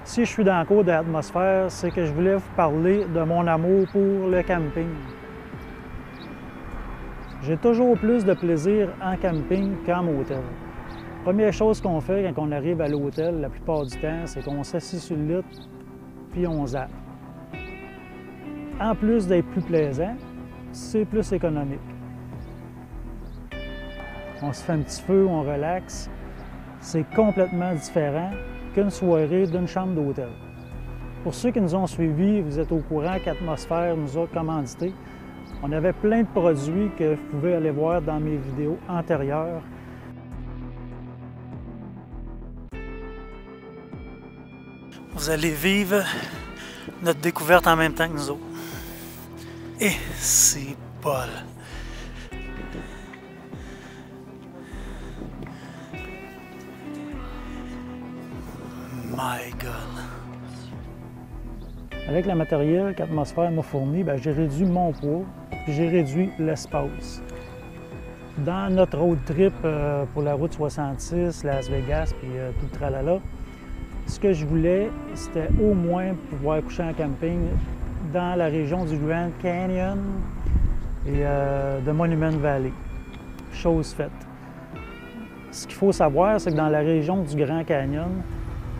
Si je suis dans le cours de l'atmosphère, c'est que je voulais vous parler de mon amour pour le camping. J'ai toujours plus de plaisir en camping qu'en motel. Première chose qu'on fait quand on arrive à l'hôtel, la plupart du temps, c'est qu'on s'assied sur le lit puis on zappe. En plus d'être plus plaisant, c'est plus économique. On se fait un petit feu, on relaxe. C'est complètement différent qu'une soirée d'une chambre d'hôtel. Pour ceux qui nous ont suivis, vous êtes au courant qu'Atmosphère nous a commandité. On avait plein de produits que vous pouvez aller voir dans mes vidéos antérieures. Vous allez vivre notre découverte en même temps que nous autres. Et c'est bol. My God! Avec le matériel qu'Atmosphère m'a fourni, j'ai réduit mon poids et j'ai réduit l'espace. Dans notre road trip pour la route 66, Las Vegas, puis tout le tralala, ce que je voulais, c'était au moins pouvoir coucher en camping dans la région du Grand Canyon et de Monument Valley. Chose faite. Ce qu'il faut savoir, c'est que dans la région du Grand Canyon,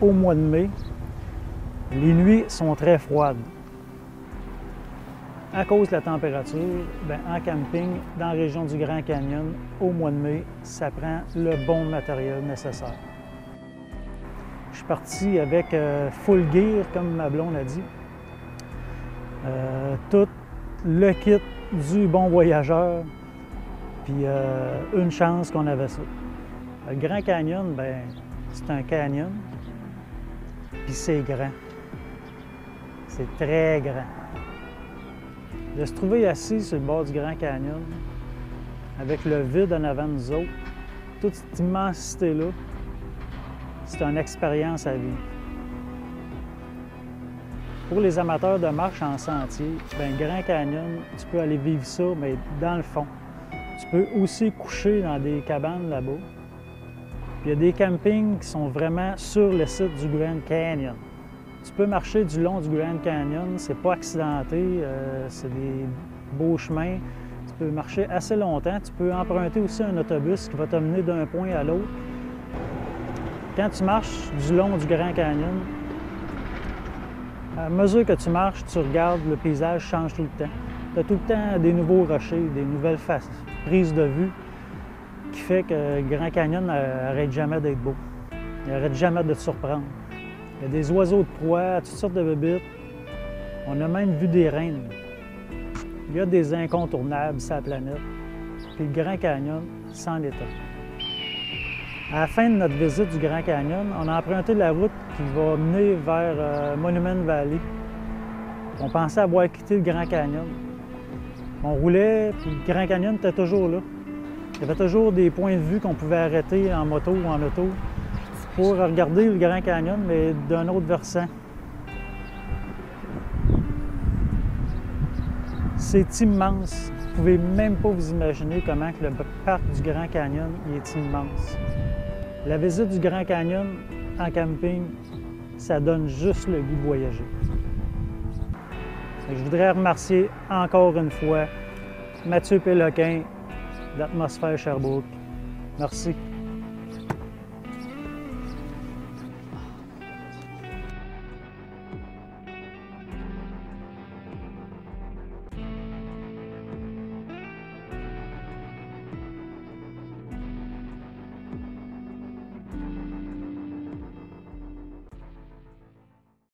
au mois de mai, les nuits sont très froides. À cause de la température, en camping, dans la région du Grand Canyon, au mois de mai, ça prend le bon matériel nécessaire. Je suis parti avec full gear, comme ma blonde a dit. Tout le kit du bon voyageur, puis une chance qu'on avait ça. Le Grand Canyon, c'est un canyon, puis c'est grand. C'est très grand. De se trouver assis sur le bord du Grand Canyon, avec le vide en avant de nous autres, toute cette immensité-là, c'est une expérience à vivre. Pour les amateurs de marche en sentier, Grand Canyon, tu peux aller vivre ça, mais dans le fond. Tu peux aussi coucher dans des cabanes là-bas. Il y a des campings qui sont vraiment sur le site du Grand Canyon. Tu peux marcher du long du Grand Canyon, c'est pas accidenté, c'est des beaux chemins. Tu peux marcher assez longtemps. Tu peux emprunter aussi un autobus qui va t'amener d'un point à l'autre. Quand tu marches du long du Grand Canyon, à mesure que tu marches, tu regardes, le paysage change tout le temps. Tu as tout le temps des nouveaux rochers, des nouvelles prises de vue qui fait que le Grand Canyon n'arrête jamais d'être beau. Il n'arrête jamais de te surprendre. Il y a des oiseaux de proie, toutes sortes de bébites. On a même vu des rennes. Il y a des incontournables sur la planète. Puis le Grand Canyon, c'en est un. À la fin de notre visite du Grand Canyon, on a emprunté la route qui va mener vers Monument Valley. On pensait avoir quitté le Grand Canyon. On roulait, puis le Grand Canyon était toujours là. Il y avait toujours des points de vue qu'on pouvait arrêter en moto ou en auto pour regarder le Grand Canyon, mais d'un autre versant. C'est immense. Vous ne pouvez même pas vous imaginer comment le parc du Grand Canyon est immense. La visite du Grand Canyon en camping, ça donne juste le goût de voyager. Je voudrais remercier encore une fois Mathieu Péloquin d'Atmosphère Sherbrooke. Merci.